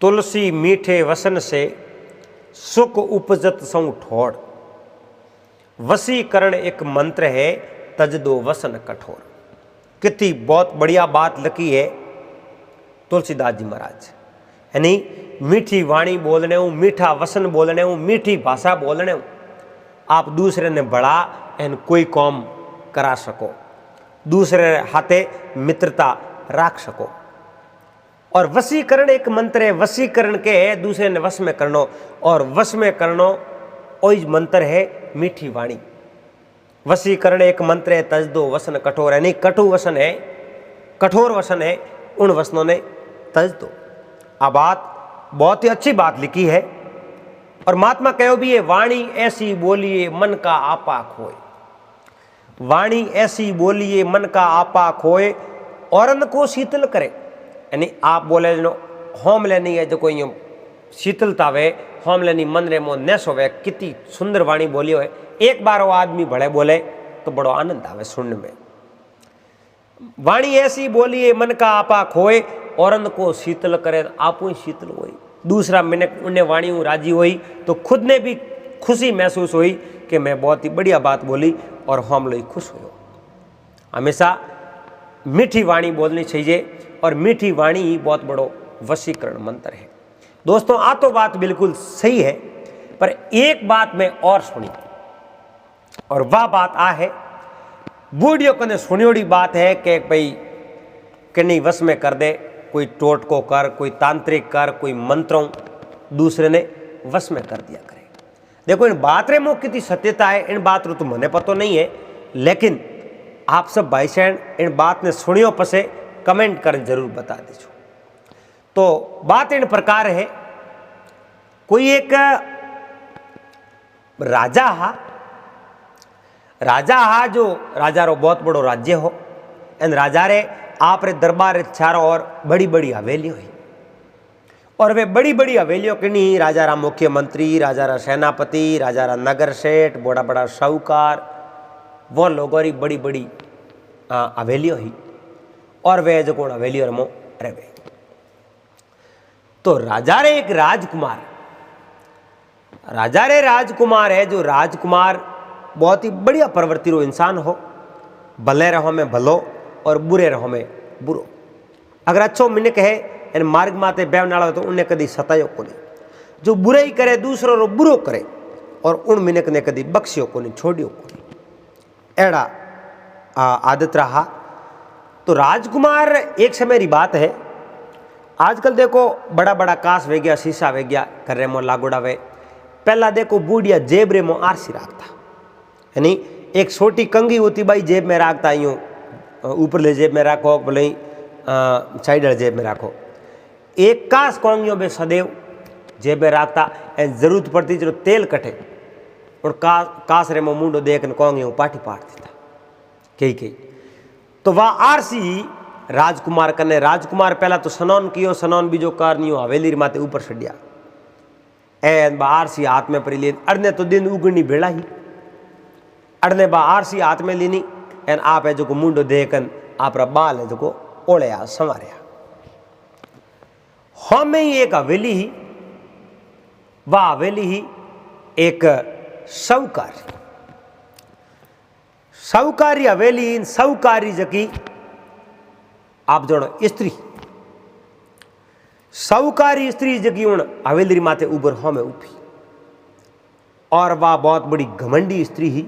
तुलसी मीठे वसन से सुख उपजत सौ ठोड़। वसीकरण एक मंत्र है, तज दो वसन कठोर। कितनी बहुत बढ़िया बात लिखी है तुलसीदास जी महाराज। यानी मीठी वाणी बोलने हूँ, मीठा वसन बोलने हूँ, मीठी भाषा बोलने हूँ, आप दूसरे ने बड़ा एन कोई काम करा सको, दूसरे हाथे मित्रता राख सको। और वशीकरण एक मंत्र है, वशीकरण के है दूसरे ने वश में करनो, और वश में करनो वही मंत्र है मीठी वाणी। वशीकरण एक मंत्र है, तज दो वसन कठोर। यानी कटु वसन है, कठोर वसन है, उन वसनों ने तज दो। आ बात बहुत ही अच्छी बात लिखी है। और महात्मा कहो भी है, वाणी ऐसी बोलिए मन का आपा खोए। वाणी ऐसी बोलिए मन का आपा खोए, औरन को शीतल करे। यानी आप बोले जो होम लेनी है, जो कोई यूँ शीतलता वे होम लेनी मन रे मो न सोवे। कितनी सुंदर वाणी बोली हो। एक बार वो आदमी भले बोले तो बड़ो आनंद आवे सुनने में। वाणी ऐसी बोलिए मन का आपा खोए, औरन को शीतल करे, आप ही शीतल हुई। दूसरा मिनट उन्हें वाणी राजी हुई तो खुद ने भी खुशी महसूस हुई कि मैं बहुत ही बढ़िया बात बोली और हम लोग खुश हो। हमेशा मीठी वाणी बोलनी चाहिए, और मीठी वाणी ही बहुत बड़ो वशीकरण मंत्र है। दोस्तों आ तो बात बिल्कुल सही है, पर एक बात मैं और सुनी, और वह बात आ है बूढ़ियों कने सुनियोड़ी बात है कि भाई किन्नी वश में कर दे, कोई टोट को कर, कोई तांत्रिक कर, कोई मंत्रों दूसरे ने वश में कर दिया करे। देखो इन बात रे मो कितनी सत्यता है, इन बात रो तो मने पतो नहीं है, लेकिन आप सब भाई बहन इन बात ने सुनियो पसे कमेंट कर जरूर बता दीजो। तो बात इन प्रकार है, कोई एक राजा हा जो राजा रो बहुत बड़ो राज्य हो। एन राजा रे आप रे दरबार चारों ओर बड़ी बड़ी हवेली हुई, और वे बड़ी बड़ी हवेलियों के नहीं राजा रा मुख्यमंत्री, राजा रा सेनापति, राजा रा नगर सेठ, बड़ा बड़ा साहूकार, वो लोगों री बड़ी बड़ी हवेलियों हुई, और वे जो कौन हवेली और मो रहे। तो राजा रे एक राजकुमार, राजा रे राजकुमार है, जो राजकुमार बहुत ही बढ़िया प्रवृत्ति रो इंसान हो, भले रहो में भलो और बुरे रहो में बुरो। अगर अच्छो मिनक है इन मार्ग माते बेवनाड़ा हो तो उन्हें कभी सतायो को नहीं। जो बुराई करे दूसरों रो बुरो करे, और उन मिनक ने कभी बख्शियो को नहीं, छोड़ियो को नहीं। एड़ा आदत रहा। तो राजकुमार एक समय री बात है, आजकल देखो बड़ा बड़ा कांच वे गया, शीशा वे गया कर रे मो लागोड़ा वे। पहला देखो बूढ़िया जेब रे मो आरसी राखता, यानी एक छोटी कंगी होती भाई जेब में राखता, यूँ ऊपर ले जेब में राखो, भले साइड जेब में राखो। एक कांच कोंगियों में सदैव जेब में राखता, जरूरत पड़ती जो तेल कटे और कांच रे मो मुंडो देख कोंगियों पाठी पाट देता कई। तो वह आरसी राजकुमार कने, राजकुमार पहला तो स्नान कियो, स्नान बीजो कारनियो हवेली माते ऊपर छड़िया, एन बा आरसी हाथ में परी ली। अड़ने तो दिन उगनी भेड़ा ही, अड़ने बा आरसी हाथ में लीनी, एन आप है जो मुंडो देखन आप बाल है जो ओढ़या संवारया। हम ही एक हवेली ही, वह हवेली ही एक साहूकारी हवेली। इन साहूकारी जकी आप जोड़ो स्त्री, साहूकारी स्त्री जकी उन हवेली माते ऊपर हमें उठी, और वह बहुत बड़ी घमंडी स्त्री ही।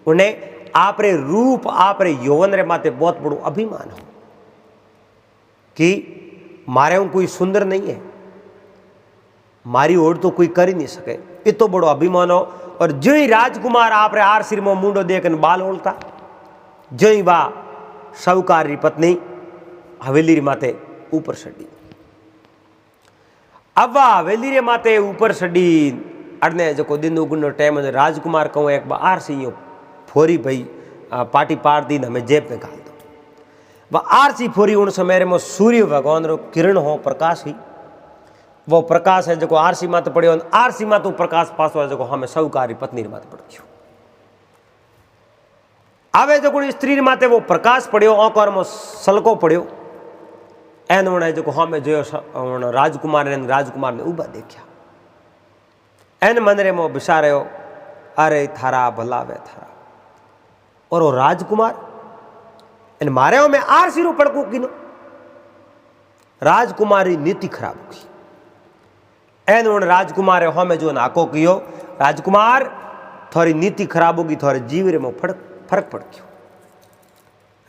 उन्हें आप रे रूप, आप रे यौवन रे माते बहुत बड़ो अभिमान हो कि मारे हूं कोई सुंदर नहीं है, मारी ओर तो कोई कर ही नहीं सके, इतो बड़ो अभिमान हो। और जो ही राजकुमार आप रे आर सिर में मुंडो देखन बाल ओढ़ता, जो ही बा साहूकार री पत्नी हवेली रे माते ऊपर सड़ी। अब वह हवेली रे माते ऊपर सड़ी, अड़ने जो दिन उगनो टाइम राजकुमार कहूँ एक बार आर सी फोरी भाई पाटी पार दी हमें जेब में घाल दो। वह आरसी फोरी उन समय में सूर्य भगवान रो किरण हो, प्रकाश ही वो प्रकाश है जो आरसी माते पड़ियो, आरसी माते प्रकाश पासो जो हमें साहूकारी पत्नी माते पड़ियो। आवे जो स्त्री माते वो प्रकाश पड़ियो, औकार में सलको पड़ियो, एन उन्हें जो हमें जो राजकुमार ने ऊबा देखा एन मनरे में बिचारे अरे थारा भलावे थारा और वो राजकुमार इन मारे में आर सिरो पड़को किनो राजकुमारी नीति खराब की एन उन राजकुमार हमें जो नाको कियो राजकुमार थोड़ी नीति खराब होगी थोड़े जीवरे में फर्क पड़ गयो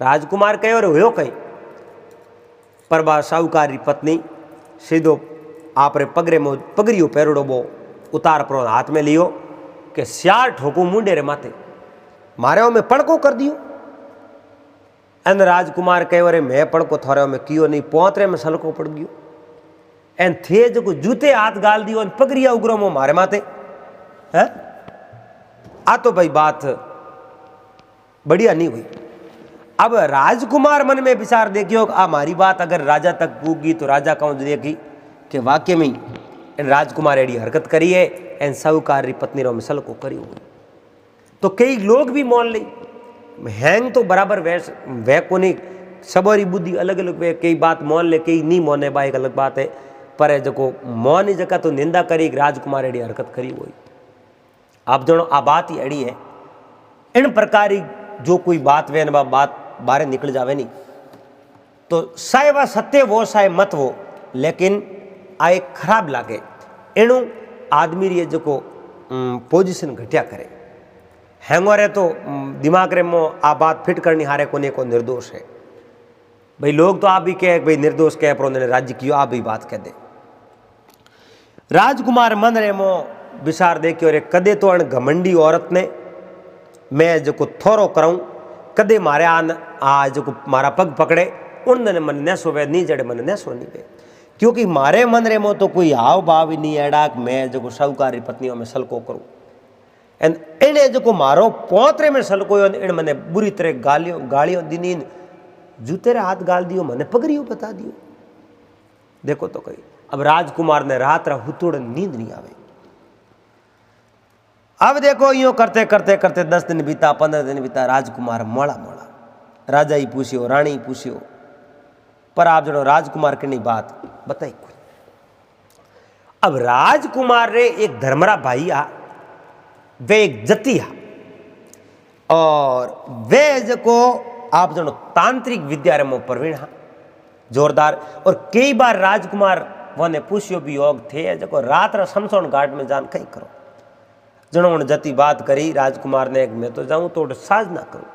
राजकुमार कहो रे हो कहीं पर बा साहूकार पत्नी सीधो आप पगरे में पगड़ियो पैरोड़ो बो उतार पर हाथ में लियो कि स्यार ठोको मुंडे रे माथे मारे में पड़को कर दियो एन राजकुमार कहो रे मैं पड़को थोड़े में कियो नहीं पोतरे में सलको पड़ गयो एन थे जो जूते हाथ गाल दियो पगड़िया उगरो मो मारे माथे है आ तो भाई बात बढ़िया नहीं हुई। अब राजकुमार मन में विचार देखियो आ मारी बात अगर राजा तक पूगी तो राजा कहूँ देखी कि वाक्य में इन राजकुमार एडी हरकत करी है एन साहूकार पत्नी रो मिसल को करी तो कई लोग भी मान ली हैंग तो बराबर वह को नहीं सबरी बुद्धि अलग अलग वे कई बात मान ले कई नहीं माने बा एक अलग बात है पर जो मौन जगह तो निंदा करी राजकुमार एडी हरकत करी हुई आप जनो आ बात ही अड़ी है इन प्रकार जो कोई बात वे बात बारे निकल जावे नहीं तो साए वह सत्य वो साए मत वो लेकिन आ एक खराब लागे एणु आदमी री जो पोजिशन घटिया करे हैंगोरे तो दिमाग रे मो आ बात फिट करनी हारे कोने को निर्दोष है भाई लोग तो आप भी कहे भाई निर्दोष कह पर उन्होंने राज्य कियो आप भी बात कह दे राजकुमार मन रे मो विचार देखियो रे कदे तो अण घमंडी औरत ने मैं जो थोरो कराऊं कदे मारे आन आ जो मारा पग पकड़े उन मन न सोवे नहीं जड़े मन न सो नहीं वे क्योंकि मारे मन रे मो तो कोई हाव भाव ही नहीं एड़ा मैं जो साहूकारी पत्नियों में सलको करूं एन इने जो मारो पोतरे में सलको इन मैंने बुरी तरह गालियों दिनी जूते रे हाथ गाल दियो मैंने पगड़ियो बता दियो देखो तो कही अब राजकुमार ने रात हुतुड़ नींद नहीं आवे अब देखो यूं करते करते करते 10 दिन बीता 15 दिन बीता राजकुमार मोड़ा मोड़ा राजा ही पूछियो रानी ही पूछियो पर आप जनो राजकुमार की नहीं बात बताई कोई अब राजकुमार रे एक धर्मरा भाई आ वे एक जती आ और वे जो आप जनो तांत्रिक विद्या रे मो प्रवीण हा जोरदार और कई बार राजकुमार वने पूछियो भी योग थे जो रात शमशान घाट में जान कहीं करो जनो उन जती बात करी राजकुमार ने मैं तो जाऊं तो साधना करूं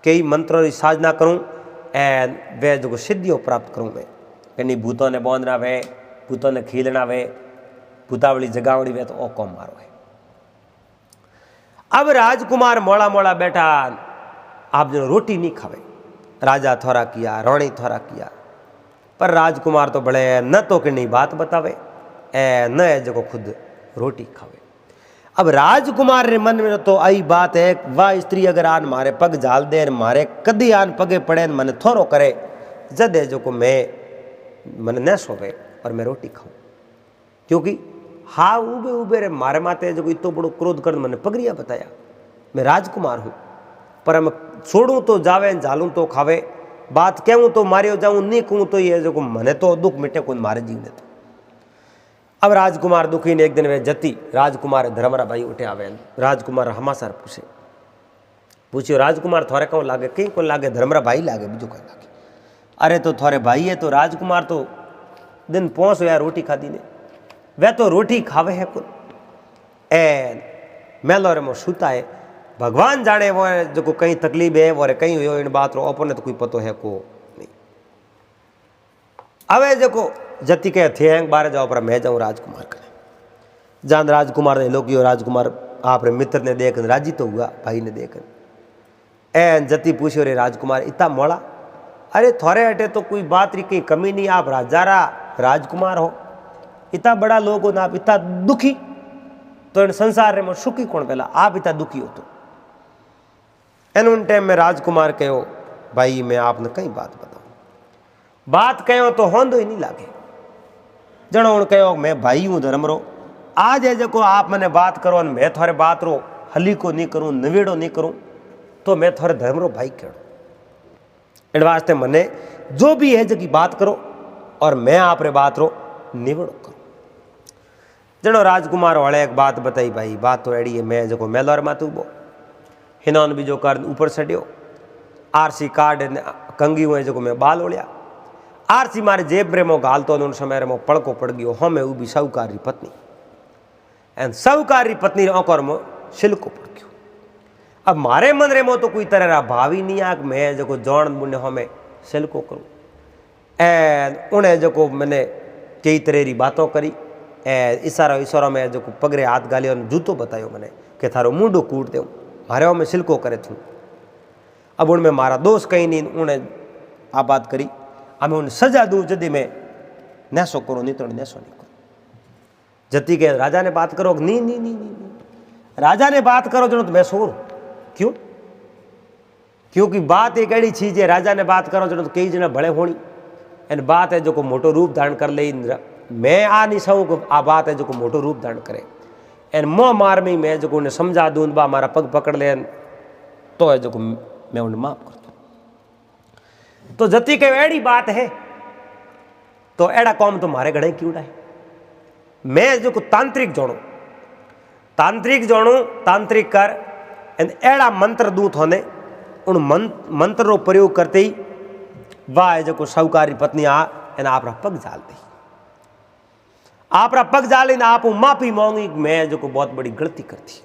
कई मंत्रों की साधना करूं एंड वे जो सिद्धियों प्राप्त करूं मैं कहीं भूतों ने बांधना वे भूतों ने खीलना वे भूतावली जगावड़ी वे तो ओ कौम मारो है। अब राजकुमार मोड़ा मोड़ा बैठा आप जो रोटी नहीं खावे राजा थोड़ा किया रानी थोड़ा किया पर राजकुमार तो बड़े न तो कि नहीं बात बतावे न जो खुद रोटी खावे। अब राजकुमार रे मन में तो आई बात है वह स्त्री अगर आन मारे पग झाल दे मारे कदी आन पगे पड़े मन थोरो करे जदे जो को मैं मन न सोवे और मैं रोटी खाऊं क्योंकि हाँ उबे उबे रे मारे माते जो इतो बड़ो क्रोध कर मैंने पगड़िया बताया मैं राजकुमार हूँ पर मैं छोड़ूं तो जावे झालूं तो खावे बात कहूँ तो मारियो जाऊं नहीं कहूँ तो ये जो मने तो दुख मिटे को मारे जीव ने तो। अब राजकुमार दुखी ने एक दिन वे जती राजकुमार धर्मरा भाई उठे आवे राजकुमार हमासर पूछियो राजकुमार थोड़े कौन लागे कहीं को लागे धर्मरा भाई लागे बीजू कहीं लागे अरे तो थोड़े भाई है तो राजकुमार तो दिन पहुंच यार रोटी खादी ने वह तो रोटी खावे है कुल एन मेलो रे मो सूता है भगवान जाने वो जो कहीं तकलीफ है वो कहीं हुई इन बात रो अपन तो कोई पतो है को नहीं। अवे जो जति के थे बारे जाओ पर मैं जाऊँ राजकुमार करे जान राजकुमार ने लोग राजकुमार आप मित्र ने देख राजी तो हुआ भाई ने देख एन जति पूछो रे राजकुमार इतना मोड़ा अरे थोड़े हटे तो कोई बात री कहीं कमी नहीं आप राजारा राजकुमार हो इतना बड़ा लोग हो ना आप इतना दुखी तो इन संसार रे में सुखी कौन पहला आप इतना दुखी हो तो एन उन टाइम में राजकुमार कहो भाई मैं आपने कई बात बताऊं बात कहो तो होंदो ही नहीं लागे जनो उन कहो मैं भाई हूँ धर्मरो आज है जो आप मैंने बात करो मैं थोड़े बात रो हली को नहीं करूँ नवेड़ो नहीं करूँ तो मैं थोड़े धर्मरो भाई कहो इन वास्ते मने जो भी है जो की बात करो और मैं आप रे बात रो निवड़ो करूँ। जनो राजकुमार वाले एक बात बताई, भाई बात तो एड़ी है, मैं जो मेलौर में तू बो हिनोन बीजो कर ऊपर चढ़ियो, आरसी कार्ड कंगी हुए जो मैं बाल ओलिया, आरसी मारे जेब रे मो गाल तो उन समय मो पड़को पड़ गयो, हमें उबी साहूकार री पत्नी एंड साहूकार री पत्नी ओकर मो शिलको पड़ गयो। अब मारे मन रे मो तो कोई तरह रा भाव ही नहीं आ कि मैं जो जौन मुने हमें शिलको करूँ एंड उन्हें जो मैंने कई तरह री बातों करी इशारा में जो पगरे हाथ गालियो जूतो बतायो मैंने कि थारो मुंडो कूट दे मारे में सिलको करे थू। अब उनमें मारा दोस्त कहीं नहीं, उन्हें आ बात करी, हमें उन्हें सजा दूँ जदि मैं नैसो करो नहीं तो नैसो नहीं करो। जति के राजा ने बात करो, नहीं नहीं नहीं नहीं, नहीं। राजा ने बात करो जनो तो मैं सोर क्यों, क्योंकि बात एक ऐसी चीज है, राजा ने बात करो जनो तो कई जना भले होनी एंड बात है जो को मोटो रूप धारण कर ले। मैं आ नहीं सहूँ को आ बात है जो को मोटो रूप धारण करे एंड मोह मार में मैं जो उन्हें समझा दूँ बा मारा पग पकड़ ले तो है जो मैं उन्हें माफ कर दूँ। तो जति के एड़ी बात है तो एड़ा कौम तो मारे गड़े क्यों है। मैं जो तांत्रिक जोड़ू, तांत्रिक जोड़ू, तांत्रिक कर एंड एड़ा मंत्र दूत होने उन मंत्र रो प्रयोग करते ही वाह जो साहूकारी पत्नी आ एंड आप पग जाल दी, आप पग जाली ने आप माफी मांगी, मैं जो बहुत बड़ी गलती करती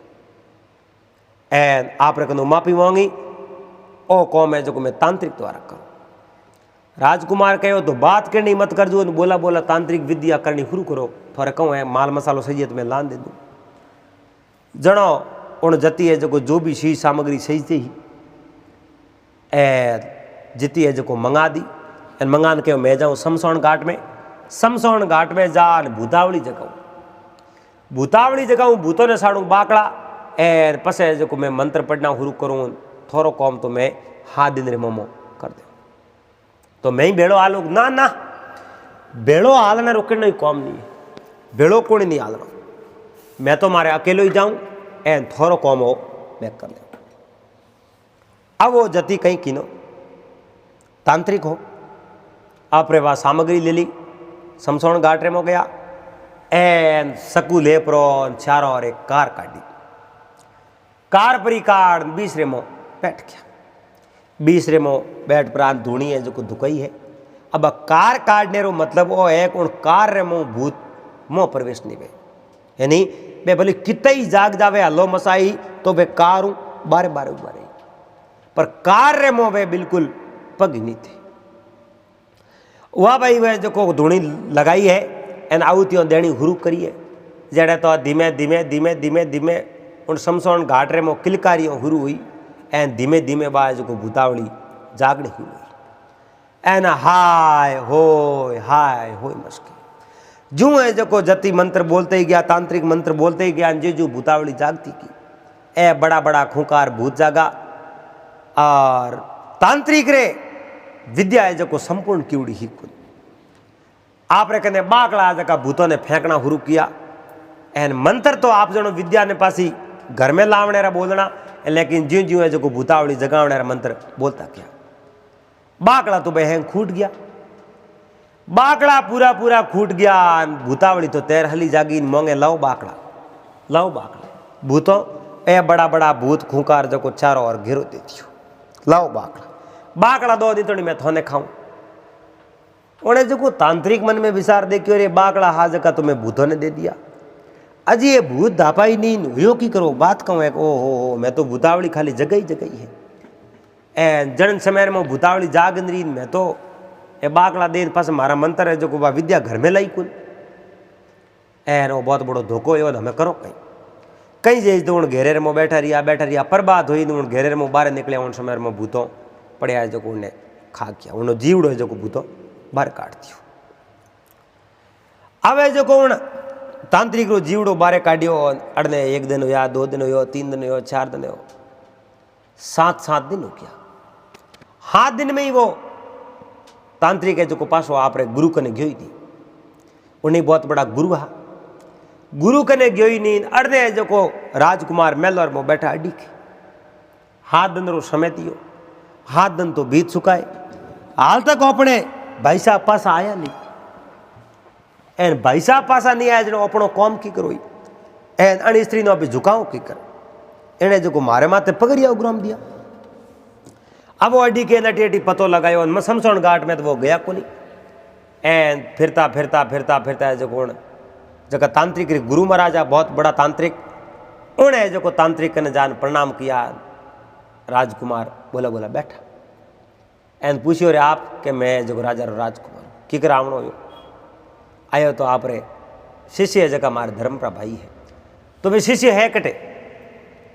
एंड आप कदों माफी मांगी ओ कौम है जो मैं तांत्रिक द्वारा करूँ। राजकुमार कहो तो बात करनी मत कर जो, बोला बोला तांत्रिक विद्या करनी शुरू करो, थोड़े कहूँ है माल मसालो सही है तो मैं लान दे दूँ। जनो उन जती है जो भी चीज सामग्री सही थी जिती है जो मंगा दी एंड मंगा के मैं जाऊँ शमशान घाट में, शमशान घाट में जा भूतावली जगाऊँ, भूतावली जगाऊँ, भूतों ने साड़ू बाकड़ा एंड पसे जो मैं मंत्र पढ़ना शुरू करूँ, थोड़ो कौम तो मैं हाथ दिन रे मोमो कर दे तो मैं ही बेड़ो हालू ना ना, बेड़ो हालने रोकने कौम नहीं है, बेड़ो कोई नहीं हालना, मैं तो मारे अकेलो ही जाऊँ एंड थोड़ो कौम हो मैं कर ले। अब वो जति कहीं किनो तांत्रिक हो, आपरे वहाँ सामग्री ले ली, शमशान घाट रे में गया एंड सकू ले प्रो चारों और एक कार काटी, कार परी कार 20 रे में बैठ गया, 20 रे में बैठ प्रांत धूणी है जो को दुकई है। अब कार काटने रो मतलब वो है उन कार रे में भूत मोह प्रवेश नहीं वे, यानी वे भले कितई जाग जावे हलो मसाई तो वे कार बारे बारे उबारे, पर कार रे मोह वे बिल्कुल पग नहीं थे। वह भाई वह जो को धूणी लगाई है एन आहुतियों देनी शुरू करी है, जड़े तो धीमे धीमे धीमे धीमे धीमे उन शमशान घाट रे में किलकारियों शुरू हुई एन धीमे धीमे बाद जो को भूतावली जागने शुरू हुई एन हाय होय मस्की जू है जो को जति मंत्र बोलते ही गया, तांत्रिक मंत्र बोलते ही गया, जो भूतावली जागती की ए बड़ा बड़ा खूंकार भूत जागा और तांत्रिक रे विद्या है जो को संपूर्ण कीड़ी ही खुद आप रे कहने बाकड़ा जका भूतों ने फेंकना शुरू किया एन मंत्र तो आप जनो विद्या ने पासी घर में लावने रा बोलना, लेकिन ज्यों ज्यों है जो को भूतावली जगावने रा मंत्र बोलता क्या, बाकड़ा तो बहन खूट गया, बाकड़ा पूरा पूरा खूट गया, भूतावली तो तैर हली जागी मोंगे लाओ बाकड़ा भूतों ए बड़ा बड़ा भूत खूंकार जो को चारों और घेरो देती हो, लाओ बाकड़ा दो दी तो मैं थोने खाऊं। उन्हें जो को तांत्रिक मन में विचार देखियो रे बाकड़ा हाज का तुम्हें भूतों ने दे दिया, अजी ये भूत धापा ही नहीं हुयो की करो बात कहूँ एक ओ हो मैं तो भूतावली खाली जगह ही है ए जन समय में भूतावली जागंद्री मैं तो ए बाकड़ा देन पास मारा मंत्र है जो को विद्या घर में लाई कुल एन वो बहुत बड़ो धोखो है हमें करो कहीं जे तो उन घेरे में बैठा रिया पर बात हुई उन घेरे में बाहर निकले उन समय में भूतों पड़े जो उन्हें खा गया उन्हें जीवड़ो है जो भूतों बाहर काट दियो। अब जो को तांत्रिक रो जीवड़ो बारे काढ़ियो अड़ने 1 दिन हो 2 दिन हो 3 दिन हो 4 दिन हो 7 दिन हो गया, 7 दिन में ही वो तांत्रिक है जो को पासो आप गुरु कने गयो थी, उन्हें बहुत बड़ा गुरु हा, गुरु कने गयो ही नहीं अड़ने जो को राजकुमार मेलौर में बैठा अडी के 7 दिन रो समय दियो, 7 दिन तो बीत चुका है, हाल तक अपने भाई साहब पास आया नहीं एन भाई साहब पासा नहीं आया जो अपनो कौम की करो एन अण स्त्री नो भी झुकाव की कर एने जो मारे माथे पगड़िया उग्राम दिया। अब वो अड्डी के अटी अटी पतो लगायो शमशान घाट में तो वो गया को नहीं एन फिरता फिरता फिरता फिरता जो जगह तांत्रिक गुरु महाराज बहुत बड़ा तांत्रिक उन्हें जो तांत्रिक ने जान प्रणाम किया। राजकुमार बोला बोला बैठा एन पूछियो रे आप कि मैं जो राजा रो राजकुमार की कर आवणो हो आयो तो आप रे शिष्य है जगह मारे धर्मप्रा भाई है तो वे शिष्य है कटे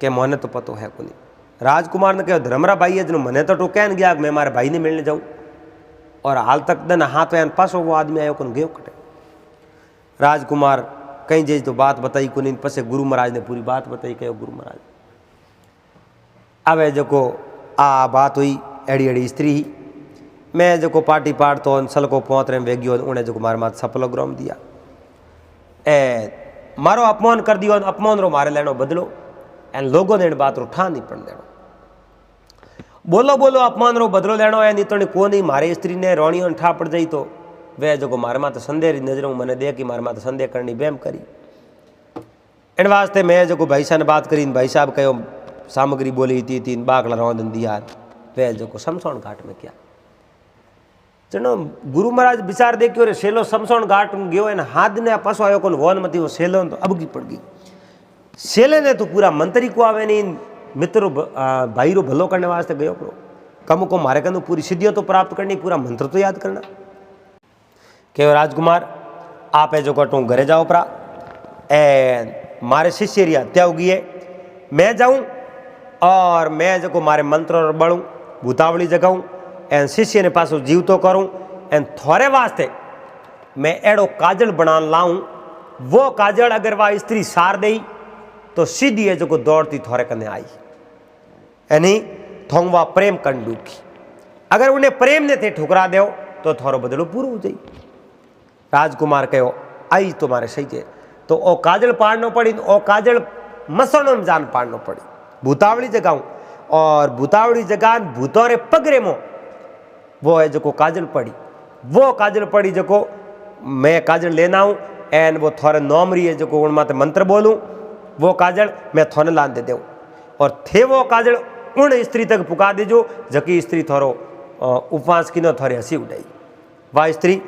के मोने तो पतो है को नहीं। राजकुमार ने कहो धर्मरा भाई है जो मने तो टोके न गया मैं मारे भाई ने मिलने जाऊँ और हाल तक दिन हाथ एन पासो वो आदमी आयो कौन गयो कटे। राजकुमार कहीं जे तो बात बताई को नहीं पसे गुरु महाराज ने पूरी बात बताई कहो गुरु महाराज अब जो आ बात हुई एड़ी एड़ी स्त्री ही मैं जो पार्टी पाट तो सलको पहुँच वेगियो उन्हें जो मारे माथ सफलो ग्राम दिया ए मारो अपमान कर दियो अपमान रो मारे लेनो बदलो एन लोगों ने बात रो ठा नहीं पड़ देनो बोलो बोलो अपमान रो बदलो लेनो है नहीं तो को नहीं मारे स्त्री ने रोणियों ठा पड़ जाई तो वे जो मारे माथे संदेह री नजरों मैंने देख कि मारे माथे संदेह करनी बेम करी इन वास्ते मैं जो भाई साहब ने बात करी भाई साहब कहो सामग्री बोली थी तीन बाकला रौंदन दिया वे जो शमशान घाट में क्या चलो गुरु महाराज विचार देखियो रे सेलो शमशान घाट में गयो एन हाथ ने पासो आयो कोन वोन मती वो सेलो तो अबकी पड़ गई सेले ने तो पूरा मंत्री को आवे नहीं मित्र भाई रो भलो करने वास्ते गयो पड़ो कम को मारे कनु पूरी सिद्धियों तो प्राप्त करनी पूरा मंत्र तो याद करना के राजकुमार आप है जो कटू घरे जाओ परा ए मारे शिष्य री हत्या होगी है मैं जाऊं और मैं जो मारे मंत्र बड़ूं भूतावली जगाऊं एन शिष्य ने पासो जीव तो करूं एन थोड़े वास्ते मैं एड़ो काजल बना लाऊं वो काजल अगर वह स्त्री सार दई तो सीधी है जो दौड़ती थोड़े कने आई यानी थोंगवा प्रेम कन डूकी अगर उन्हें प्रेम ने थे ठुकरा दो तो थोड़ो बदलो पूरो हो जाए। राजकुमार कहो आई तुम्हारे सही है तो ओ काजल पाड़नो पड़ी ओ काजल मसणों में जान पाड़नो पड़ी भूतावली जगाऊं और भूतावली जगान भूतों रे पगरे मो वो है जो काजल पड़ी जो मैं काजल लेना हूँ एन वो थोड़े नौमरी है जो उन माते मंत्र बोलूँ वो काजल मैं थोड़े लान दे दूँ और थे वो काजल उन स्त्री तक पुकार दीजो जकी स्त्री थोड़ो उपवास की न थोड़ी हंसी उठाई वाह स्त्री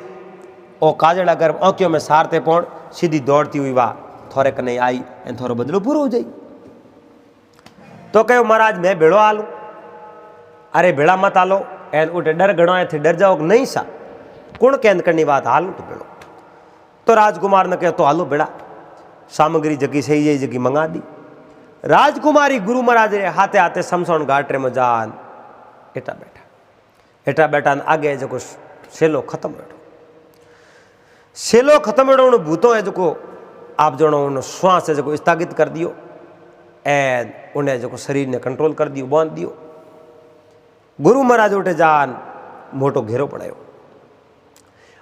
ओ काजल अगर औक्यों में सारते पौड़ सीधी दौड़ती हुई वाह थोड़े कने आई एन थोड़ो बदलो पूरो हो जाई तो कहो महाराज मैं भेड़ो आलू अरे भेड़ा मत आलो एन उठे डर घणो है थे डर जाओ नहीं सा कुण केंद्र करनी बात हालू तो भेड़ो तो राजकुमार ने कहो तो हालो भेड़ा सामग्री जगी सही है जगी मंगा दी। राजकुमारी गुरु महाराज रे हाथे हाथे शमशान घाट रे में जान एटा बैठा आगे जो सेलो खत्म बैठो सेलो खत्म बैठो भूतों है जो आप जो श्वास है जो स्थगित कर दियो एन उन्हें जो शरीर ने कंट्रोल कर दियो बांध दियो। गुरु महाराज उठे जान मोटो घेरो पड़ायो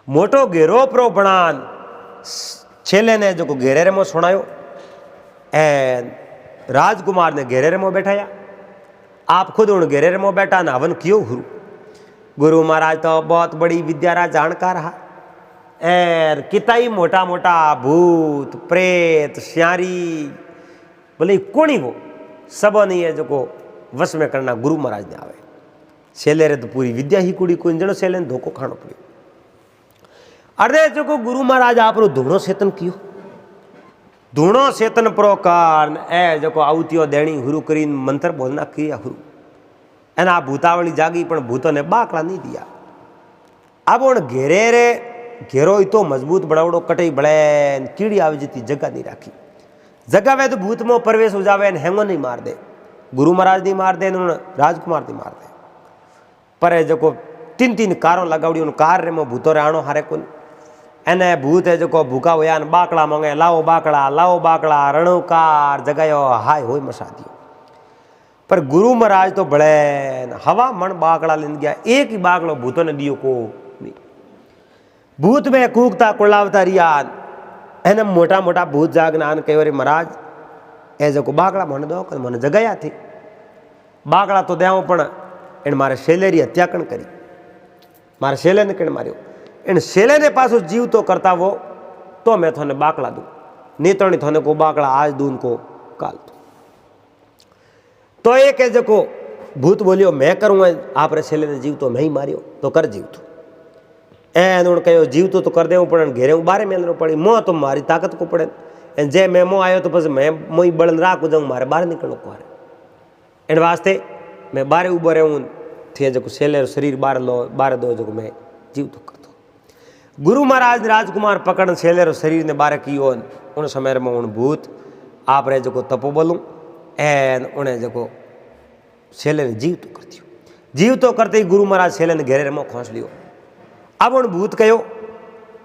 मोटो घेरो प्रो बनान छेले ने जो घेरे रे मो सुनायो एन राजकुमार ने घेरे रे मो बैठाया आप खुद उन घेरे रे मो बैठा ना हवन कियो हुरु। गुरु महाराज तो बहुत बड़ी विद्यारा जानकार रहा एर किताई मोटा मोटा भूत प्रेत श्यारी बोले कोणी वो सब नहीं है जो को वश में करना गुरु महाराज ने आवे सेले रे तो पूरी विद्या ही कुड़ी को जनो सेले ने धोखो खानो पड़ियो। अरे जो को गुरु महाराज आप रो धूणो सेतन कियो धूणो सेतन प्रोकार ए जो को आवतियो देणी हुरु करीन मंत्र बोलना किया हुरु एना भूतावली जागी पण भूतों ने बाकड़ा नहीं दिया। अब उन घेरे रे घेरो तो मजबूत बड़ावड़ो कटई बड़े कीड़ी आवे जती जगह नहीं राखी जगह वे तो भूत में प्रवेश हो जावे हेंगो नहीं मार दे गुरु महाराज नहीं मार दे राजकुमार नहीं मार दे पर जो तीन तीन कारों लगावड़ी उन कार रे में भूतो रे आणो हारे कोन एने भूत है जो भूखा हुआ बाकड़ा मांगे लाओ बाकड़ा रणुकार जगायो हाय होय मसा दियो। पर गुरु महाराज तो बड़े हवा मन बाकड़ा लेन गया एक ही बाकड़ो भूतों ने दियो को नहीं भूत में कूकता कुड़ावता रिया एने मोटा मोटा भूत जागना कहो रे महाराज ए जो बाकड़ा मन दो मन जगाया थी बाकड़ा तो देव पण इन मारे शैले री हत्या कण करी मारे शैले ने कण मार्यो इन शैले ने पासो जीव तो करता वो तो मैं थोने बाकड़ा दूँ, नहीं तो नहीं थोने को बाकड़ा आज दूँ को काल दूँ। तो एक है जो भूत बोलियो मैं करूँगा आप छेले ने जीव तो मैं ही मारियो तो कर जीव तो एन कहो जीव तो कर देव पड़े घेरे बारे मेलनो पड़ी मोह तो मारी ताकत को पड़े जे मैं मोह आयो तो પછી मैं मोई बड़न राख जाऊँ मारे बाहर निकलो कोरे एन वास्ते मैं बारे उभो रहूँ थे जो छेले शरीर बार दो जो मैं जीव तो करतो। गुरु महाराज राजकुमार पकड़ छेले शरीर ने बारे कियो उन समय में उन भूत आप रे जो तपो बोलूँ एन उन्हें जो छेले ने जीव तो कर दियो। जीव तो करते ही गुरु महाराज छेले ने घेरे में खोस लियो। अब उन भूत कहो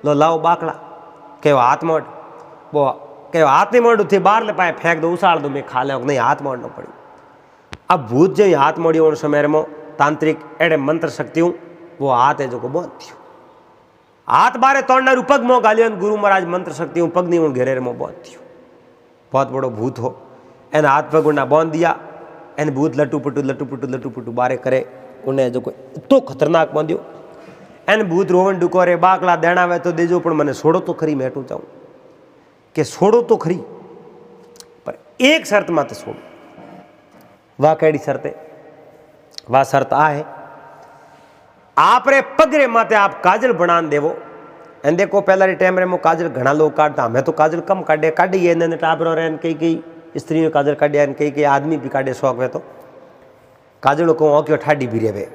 लो लाओ बाकड़ा कहो हाथ मोड़ वो कहो हाथ नहीं मोड़ थे बाहर ले पाए फेंक दो उसाड़ दो मैं खा ले नहीं हाथ मोड़ना पड़ी। अब भूत जो हाथ मोड़ियो उन समय में तांत्रिक एडे मंत्र शक्ति वो हाथ है जो को बांध दियो। हाथ बारे तोड़ना पग मोह गालियो गुरु महाराज मंत्र शक्ति पग नहीं घेरे में बांध दियो। बहुत बड़ो भूत हो एन हाथ पग उन्हें बांध दिया एन भूत लटू पुटू बारे करे उन्हें जो इतो खतरनाक बांधियो। एन भूत रोवन डुको रे बाकड़ा देना वे तो देजो पण मने छोड़ो तो खरी मैं चाहूँ कि छोड़ो तो खरी पर एक शर्त माते छोड़ो। वाह केड़ी शर्त है? वाह शर्त आ है आप रे पगरे माते आप काजल बना देवो। एन देखो पहला रे टाइम रे मो काजल घना लोग काटता हमें तो काजल कम काढ़ी है ने टाबरो रे कई स्त्री ने काजल काढ़िया कई आदमी भी काढ़े शौक वे तो काजल को औक्यो ठाडी भी रेवे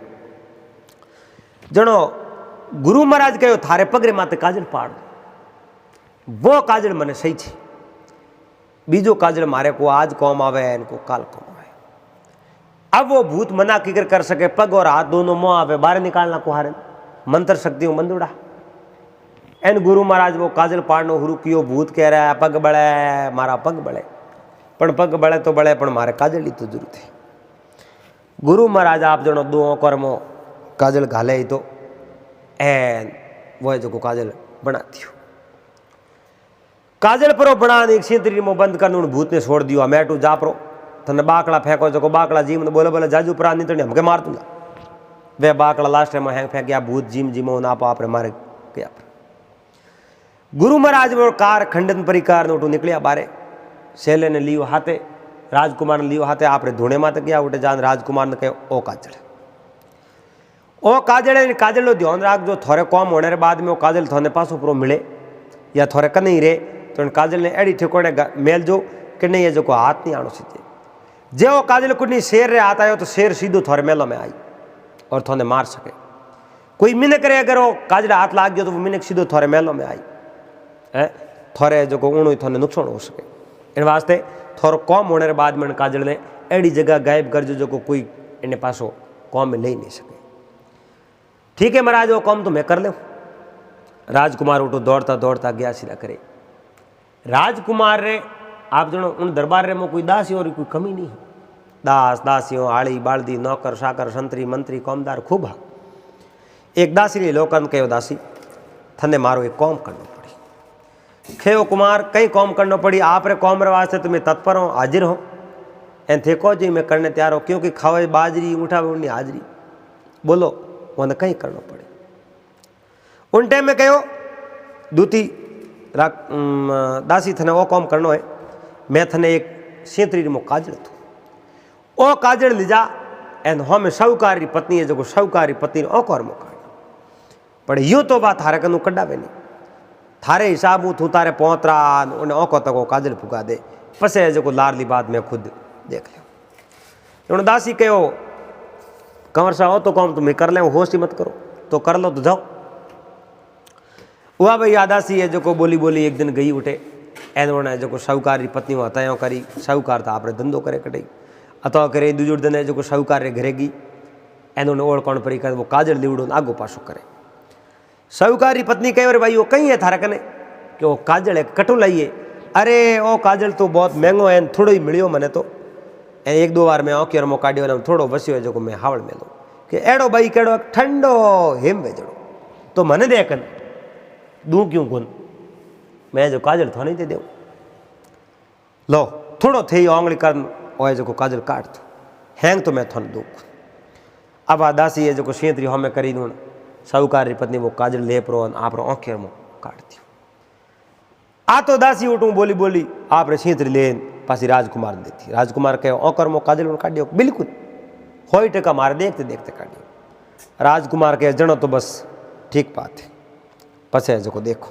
जनो गुरु महाराज कहो थारे पगरे माते काजल पाड़ वो काजल मने सही छे बीजो काजल मारे को आज कौम आवे इनको काल कौम आवे। अब वो भूत मना किकर कर सके पग और हाथ दोनों मुंह आवे बाहर निकालना को हारे मंत्र शक्तियों बंदूड़ा एन गुरु महाराज वो काजल पाड़नो हुरु कियो। भूत कह रहा है पग बड़े मारा पग बड़े पण पग बड़े तो बड़े पण मारे काजल की तो जरूरत है। गुरु महाराज आप जनो दो कर्मो काजल घाले ही तो एन वो जो को काजल बना दियो। काजल परो बना एक छेतरी में बंद कर भूत ने छोड़ दियो। मैटू जापरो तने बाकड़ा फेंको जो बाकड़ा जीम ने बोले बोले जाजू परा नहीं तो हमके मार दूंगा वे बाकड़ा लास्ट में हैंग फेंक गया भूत जीम जीमो ना आप मारे गया। गुरु महाराज वो कार खंडन परिकार ने उठू निकलिया बारे शैले ने लियो हाथे राजकुमार ने लियो हाथे आप धूणे माते गया उठे जान राजकुमार ने कहो ओ काजल ओ काजल काजल ध्यान राख जो थोड़े कॉम होने बाद में वो काजल थोने पास ऊपर मिले या थोड़े कन ही रहे तो काजल ने एड़ी ठिकोने मेल जो कि नहीं ये जो को हाथ नहीं आनो सीधे जे वो काजल कुछ नहीं शेर रे आता है तो शेर सीधो थोड़े मेलों में आई और थोने मार सके। कोई मिनक रे अगर वो काजल हाथ लाग गया तो वो मिनक सीधो थोड़े मेलों में आई है थोड़े जो को ऊणु थोने नुकसान हो सके। इन वास्ते थोड़ो कॉम होने बाद में काजल ने एड़ी जगह गायब कर जो को कोई इन्हें पासो कॉम में ले नहीं सके। ठीक है महाराज वो कॉम तो मैं कर लूँ। राजकुमार उठो दौड़ता दौड़ता गया सीधा करे। राजकुमार रे आप जनो उन दरबार रे में कोई दासी और कोई कमी नहीं। दास दासियों आड़ी बाल्दी नौकर साकर संतरी मंत्री कौमदार खूब हा। एक दासी ने लोकन कहो दासी थने मारो एक कौम करना पड़ी। खेओ कुमार कई कौम करना पड़ी आप रे कौम रे वास्ते तुम्हें तत्पर हो हाजिर हो एन थे को जी मैं करने तैयार हो क्योंकि खावे बाजरी उठा उड़नी हाजरी बोलो उन्हें कहीं करना पड़े। उन टाइम में कहो दूती दासी थने वो कौम करनो है मैं थने एक सेंतरी मो काजल थू ओ काजल लीजा एन हम साहूकारी पत्नी है जो साहूकारी पत्नी ओ कर्म काढ़ पर यूँ तो बात थारे कनु कड्डावे नहीं थारे हिसाब थू तारे पहुँतरा उन्हें ओको तको काजल फुका दे पसे जो लारली बात मैं खुद देख लियो। दासी कहो कंवर साहब हो तो कौन तुम्हें कर ले होश ही मत करो तो कर लो तो जाओ। वह भाई दासी है जो को बोली बोली एक दिन गई उठे एन उन्हें जो साहूकार पत्नी हतायो करी साहूकार तो आपने धंधो करे कटई अथवा करे दूजोड़ दिन जो साहूकार रे घरे गई एन उन्हें ओढ़ पड़ी कर वो काजल लीवड़ो आगो पाछो करे। साहूकारी पत्नी कहे अरे भाई वो कहीं है थारा कने कि वो काजल है कटू लाइए। अरे ओ काजल तो बहुत महंगो है थोड़ो ही मिलियो मने तो एक दो बार मैं औक्यर मो काढ़ियो थोड़ो वसियो है जो मैं हावड़ मेलो कि एड़ो भाई केड़ो ठंडो हेम वेजड़ो तो मने देखन दूँ क्यों गुन मैं जो काजल थो नहीं दे दूँ लो थोड़ो थे आंगली कर ओए जो काजल काट दो हैंग तो मैं थोन दूँ। अब आ दासी है जो सेंतरी हमें करी दूँ साहूकार पत्नी वो काजल लेप रो आप रो औखेर मो काट दियो। आ तो दासी उठूं बोली बोली आप सींतरी लेन पासी राजकुमार ने देती। राजकुमार कहो ओकर मो काजल काढ़ियो बिल्कुल 100% मारे देखते देखते काढ़ियो। राजकुमार कहे जनो तो बस ठीक बात है। पछे जो देखो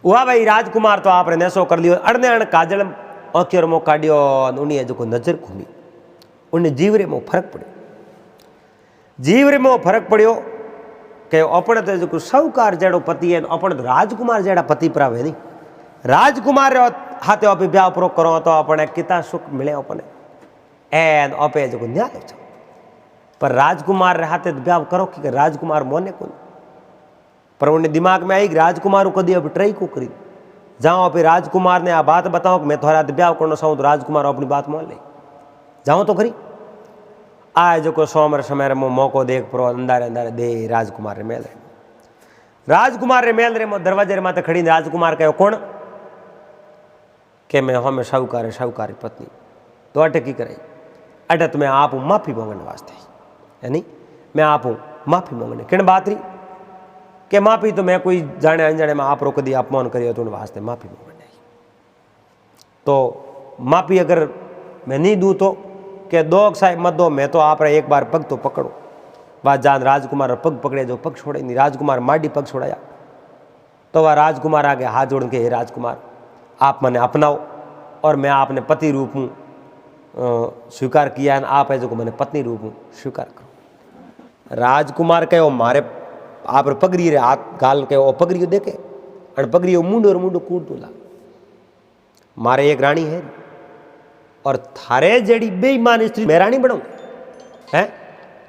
वह भाई राजकुमार तो आपने नेसो कर लियो अड़ने अड़ काजल ओकर मो काढ़ियो उन्हें जो नजर घूमी उन्हें जीवरे में फर्क पड़ो। जीवरे में फर्क पड़ो कि अपने तो जो साहूकार जड़ो पति है अपने तो राजकुमार जड़ा पति प्रावे नहीं। राजकुमार हाथे आप ब्याह पूरा करो तो अपने कितना सुख मिले अपने एन आपे जो न्याय छो। पर राजकुमार हाथे ब्याह करो कि राजकुमार मोने को पर उन्हें दिमाग में आई राजकुमार कदी अब ट्राई को करी जाओ आप राजकुमार ने आ बात बताओ कि मैं थोड़ा ब्याह करना चाहूँ तो राजकुमार अपनी बात मान ले जाओ तो करी आए जो सोमर समय मो मौको देख परो अंधारे अंधारे दे राजकुमार मेल रे राजकुमार रे मेल रे मो दरवाजे माते खड़ी राजकुमार कहो कौन के मैं हमें साहूकार पत्नी तो अटे की कराई अटे तुम्हें आप माफी मांगने वास्ते यानी मैं आप माफी मांगने किन बात रही के माफी तो मैं कोई जाने अनजाने में आप रोक दी अपमान करियो तो वास्ते माफी मांगने तो माफी अगर मैं नहीं दूँ तो के दो साहेब मत दो मैं तो आप एक बार पग तो पकड़ो बात जान राजकुमार पग पकड़े जो पग छोड़े नहीं राजकुमार माडी पग छोड़ाया तो वह राजकुमार आगे हाथ जोड़ के हे राजकुमार आप मैंने अपनाओ और मैं आपने पति रूप में स्वीकार किया है आप है जो मैंने पत्नी रूप में स्वीकार करो। राजकुमार कहो मारे आप पगड़ी रे हाथ गाल के पगड़ी देखे और पगड़ी मुंडो और मुंडो कूट दूला मारे एक रानी है और थारे जेड़ी बेईमान स्त्री मैं रानी बनाऊं है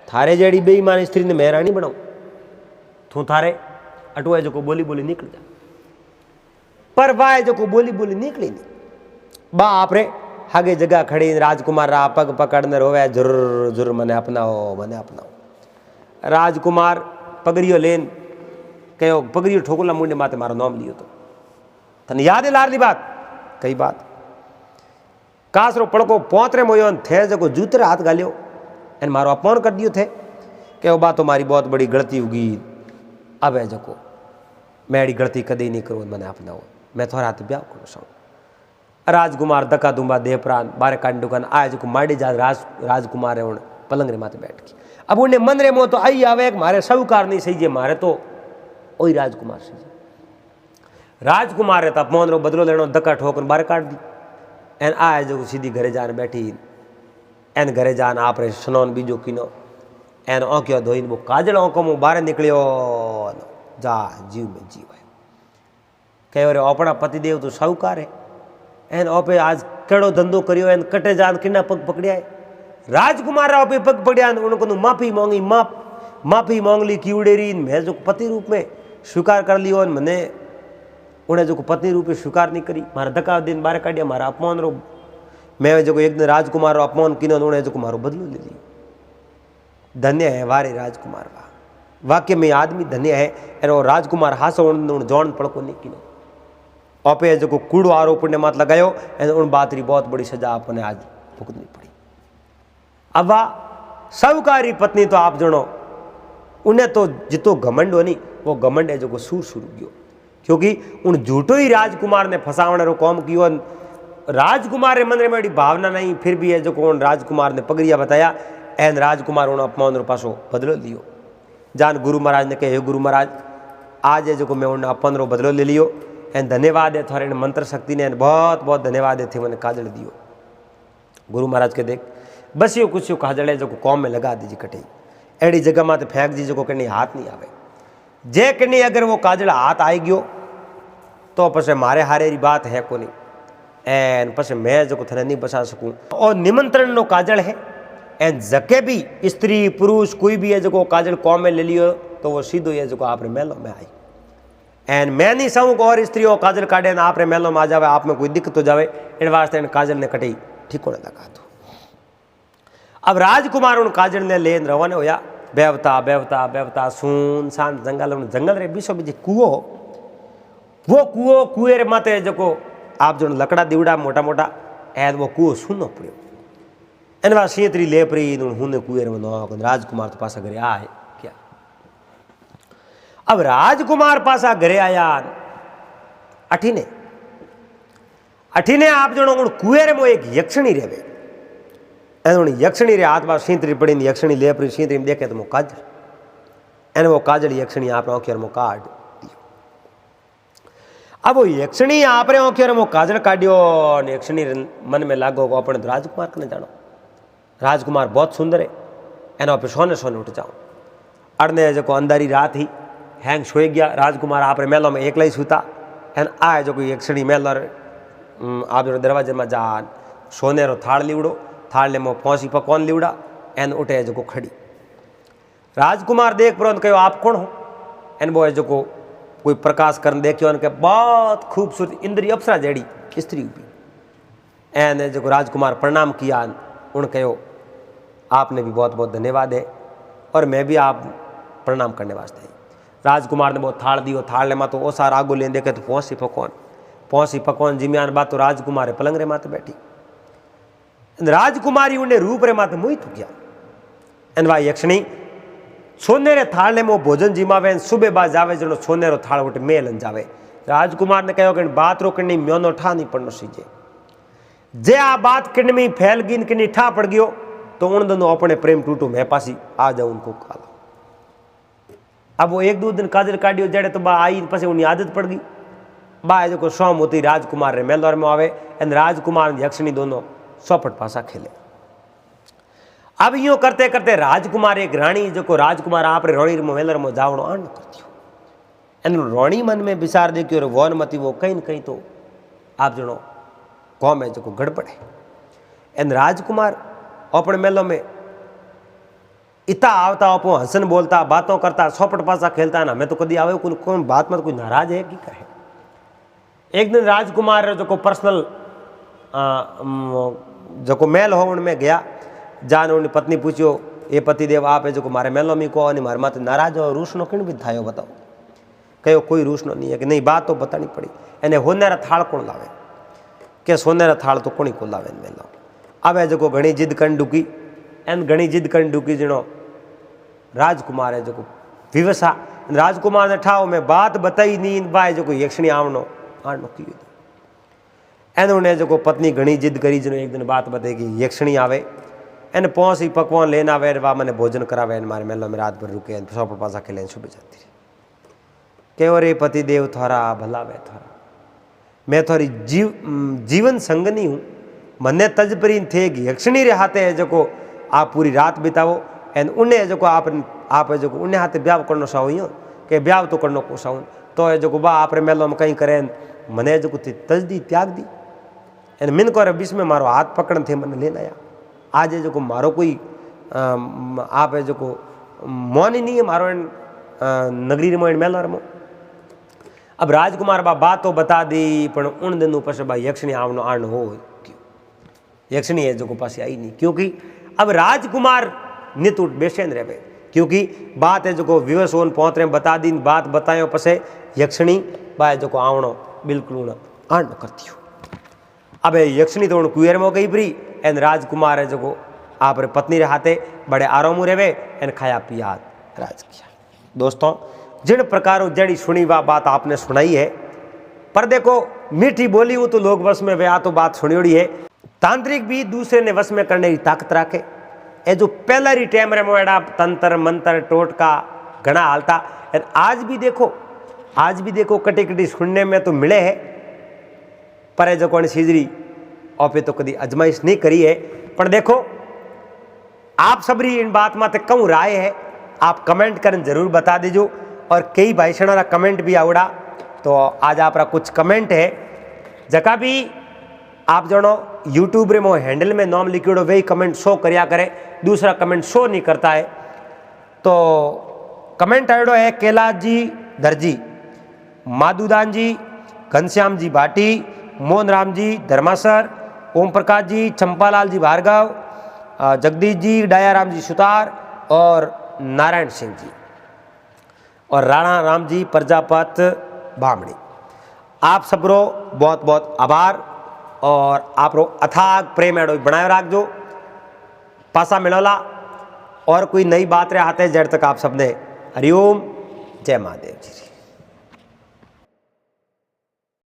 थारे जेड़ी बेईमान स्त्री ने मैं रानी बनाऊं तू थारे अटुआ जो को बोली बोली निकल जा पर वाह जो को बोली बोली निकली नहीं बा आप रे आगे जगह खड़ी राजकुमार रा पग पकड़ने रोवे जुर जुर मने अपनाओ। राजकुमार पगड़ियो लेन कहो पगड़ियो ठोकुला मुंडे माते मारो नाम लियो तो तने याद है लारली बात कई बात कासरो पड़को पोतरे मोयो थे जो जूतरे हाथ गालियो एन मारो अपमान कर दियो थे कि बा तो मारी बहुत बड़ी गलती होगी अब है जो मैं गलती कदी नहीं करूँ मैंने अपनाओ मैं थोड़ा हाथ ब्याह करो सौ। राजकुमार दका दुम्बा देह प्राण बारे कांड दुकान आए जो माड़ी जा राजकुमार है उन पलंग रे माते बैठ के अब उन्हें मन रे मो तो आई आवे मारे साहूकार नहीं सही जे मारे तो वही राजकुमार सही राजकुमार है तो अपमान रो बदलो लेनो धक्का ठोकर बारे काट दी एन आए जो सीधी घरे जान बैठी एन घरे जान आप रे स्नान बीजो कीनो एन औंकियो धोईन वो काजल औंको मुँह बाहर निकलियो जा जीव में जीव है कहो रे अपना पतिदेव तो साहूकार है एन ओपे आज केड़ो धंधो करियो एन कटे जान किना पग पकड़िया है राजकुमार ओपे पग पकड़िया उनको माफी मांगी माफी मांग ली कीवड़ेरी मैं जो पति रूप में स्वीकार कर लियो मैंने उन्हें जो पत्नी रूप में स्वीकार नहीं करी मारा धक्का दिन बारे काटिया मारा अपमान रो मैं जो एक दिन राजकुमार रो अपमान किनो उन्हें जो मारो बदलो ले लियो। धन्य है वारे राजकुमार वाक्य में आदमी धन्य है एरो राजकुमार हासो जौन पड़को नहीं किनो ओपे जो कूड़ो आरोप ने मत लगायो उन बात री बहुत बड़ी सजा अपने आज भुगतनी पड़ी। अब साहूकारी पत्नी तो आप जनो उन्हें तो जितो घमंड हो नहीं वो घमंड है जो सूर शुरू गयो क्योंकि उन झूठो ही राजकुमार ने फसावने रो कौम कियो। राजकुमार मन रे बड़ी भावना नहीं फिर भी है जो कौन राजकुमार ने पगड़िया बताया एन राजकुमार उन अपमान रो पासो बदलो लियो जान गुरु महाराज ने कहे गुरु महाराज आज है जो मैं उन अपमान रो बदलो ले लियो एन धन्यवाद है थोड़े मंत्र शक्ति ने बहुत बहुत धन्यवाद है थे मैंने काजल दियो। गुरु महाराज के देख बस यो कुछ यो काजल है जो कौम में लगा दीजिए कटे अड़ी जगह माते फेंक दीजिए जो कहीं हाथ नहीं आवे जे कहीं अगर वो काजल हाथ आई गयो तो पसे मारे हारे री बात है को नहीं एन पसे मैं जो थे नहीं बचा सकूँ और निमंत्रण नो काजल है एन जके भी स्त्री पुरुष कोई भी है जो काजल कौम में ले लियो तो वो सीधो है जो आप मेलो में आई एन मैं नहीं सहूँ और स्त्रियों काजल काटे ना आप मेलो में आ जावे आप में कोई दिक्कत हो जावे इन वास्ते काजल ने कटी ठीक होने लगा दो। अब राजकुमार उन काजल ने लेन रवाने होया बेवता बेवता बेवता सुनसान जंगल रे बीसो बीजी कुओ वो कुएं रे माते जो आप जो लकड़ा दीवड़ा मोटा मोटा एन वो कुओ सुनो पड़ो एन वा सीतरी लेपरी हूने कुएं में नो राजकुमार तो पासा घरे आए क्या। अब राजकुमार पासा घरे आया अठीने अठीने आप जणो उन कुएरे में एक यक्षणी रेवे एन यक्षणी रे हाथ में सींतरी पड़ी यक्षणी ले पड़ी सींतरी में देखे तो वो काजल एने वो काजल यक्षणी आप आंखियों में काट दियो। अब वो यक्षणी आप आंखियों में काजल काटियो यक्षणी मन में लागो अपने तो राजकुमार कने जानो राजकुमार बहुत सुंदर है एना पे सोने सोने उठ जाओ अड़ने जो अंधारी रात ही हैंग सोई गया राजकुमार आप मेलो में एकला ही सूता एन आए जो यक्षणी मेलो आप जो दरवाजे में जा सोने रो थाल लीवड़ो थाल में पौसी पकवान लीवड़ा एन उठे जो खड़ी राजकुमार देख परो कहो आप कौन हो एन वो जो कोई प्रकाश करन देखियो के बहुत खूबसूरत इंद्री अप्सरा जेड़ी स्त्री भी एन जो राजकुमार प्रणाम किया उन कहो आपने भी बहुत बहुत धन्यवाद है और मैं भी आप प्रणाम करने वास्ते। राजकुमार ने बहुत थाल दियो थाल में तो ओसार आगो लेन देखे तो पौसी पकवान जिम्यान बात तो राजकुमार पलंग रे माते बैठी राजकुमारी उन्हें रूप रे माते मोहित हो गया एन वा यक्षणी सोने रे थाल में भोजन जिमावे सुबह बाद जावे जनो सोने रो थाल उठे मेलन जावे। राजकुमार ने कहो कि बात रो कनी म्योनो ठा नहीं पड़नो सीजे जे आ बात किन में फैल गई किन ठा पड़ गयो तो उन दोनों अपने प्रेम टूटो मैं पासी आ जाऊं उनको काला। अब वो एक दो दिन काजल काटियो जड़े तो बा आई पसे उन्हें आदत पड़ गई बा जो सोम होती राजकुमार रे मेलर में आवे एन राजकुमार यक्षणी दोनों सौपट पासा खेले। अब यूं करते करते राजकुमार एक रानी जो राजकुमार आप रोणी मेलर में जावणो आन कर दियो एन रोणी मन में विचार देखियो वन मती वो कहीं न कहीं तो आप जनो कौम है जो गड़बड़ है एन राजकुमार अपने मेलों में इतना आवता अपो हसन बोलता बातों करता सौपट पासा खेलता ना हमें तो कभी आवे कौन बात में कोई नाराज है कि कहे। एक दिन राजकुमार जो पर्सनल जो मेल हो उनमें गया जान उन्हें पत्नी पूछियो ये पतिदेव आप है जो मारे मेलो में को और मारे माते नाराज हो रूसनो किन भी थायो बताओ कहो कोई रूसनो नहीं है कि नहीं बात तो बतानी पड़ी एने होनेरा थाल कौन लावे के सोनेरा थाल तो कोनी को लावे मेलो। अब है जो घनी जिद कर डूकी एन घनी जिद कर डूकी जनो राजकुमार है जो विवसा राजकुमार ने ठाओ में बात बताई नहीं बाय जो यक्षणी आवनो आनो की एन उन्हें जो पत्नी घनी जिद करी जनो एक दिन बात बताएगी यक्षणी आवे एन पौसी पकवान लेना आवे वा मैंने भोजन करावे मारे मेलो में रात भर रुके सौपट पासा खेले सुबह जाती रही के रे पति देव थोड़ा भला वे थोड़ा मैं थोड़ी जीवन संगनी हूँ मन्ने तजपरी थे यक्षणी रे हाथे है जो आप पूरी रात बितावो एन उन्हें जो आप जो उन्हें हाथे ब्याह करना चाहो के ब्याह तो करना को चाहूँ तो है जो बा आप मेलो में कहीं करें मने जो तजदी त्याग दी एन मिन को बीच में मारो हाथ पकड़न थे मन लेना आया आज जो मारो कोई आप है जो मौन ही नहीं है मारो नगरी रे मेलो रमो। अब राजकुमार बा बात तो बता दी पर उन दिनों पछ बा यक्षणी आवनो आन हो यक्षणी है जो पास आई नहीं क्योंकि अब राजकुमार नित उठ बेचैन रहे क्योंकि बात है जो विवश होन पहुंच रहे बता दी बात बतायो पसे यक्षणी बा जो आवनो बिल्कुल आन करती हो। अब यक्षणी तो कुएर में गई परी एन राजकुमार है जो आप पत्नी रे हाथे बड़े आराम रहे एन खाया पिया राज किया। दोस्तों जिन प्रकारों जड़ी सुनी वा बात आपने सुनाई है पर देखो मीठी बोली हूँ तो लोग वश में वे आ तो बात सुनी है तांत्रिक भी दूसरे ने वश में करने की ताकत रखे ए जो पहला री टाइम रे मोड़ा तंत्र मंत्र टोटका घना हालता आज भी देखो कटी कटी सुनने में तो मिले है पर जो कौन सीजरी और तो कभी अजमाइश नहीं करी है पर देखो आप सबरी इन बात में कहूँ राय है आप कमेंट कर जरूर बता दीजो और कई भाई सणारा कमेंट भी आवड़ा तो आज आप कुछ कमेंट है जका भी आप जनो यूट्यूब रे मो हैंडल में नाम लिखियोड़ो वही कमेंट शो करया करे दूसरा कमेंट शो नहीं करता है तो कमेंट आयोड़ो है कैलाश जी दर्जी माधुदान जी घनश्याम जी भाटी मोहन राम जी धर्मासर ओम प्रकाश जी चंपालाल जी भार्गव जगदीश जी डायाराम जी सुतार और नारायण सिंह जी और राणा राम जी प्रजापत बामणी आप सबरो बहुत बहुत आभार और आप रो अथाग प्रेम एडो बनाए रखो पासा मिलोला और कोई नई बात रे आते जड़ तक आप सबने हरिओम जय महादेव जी।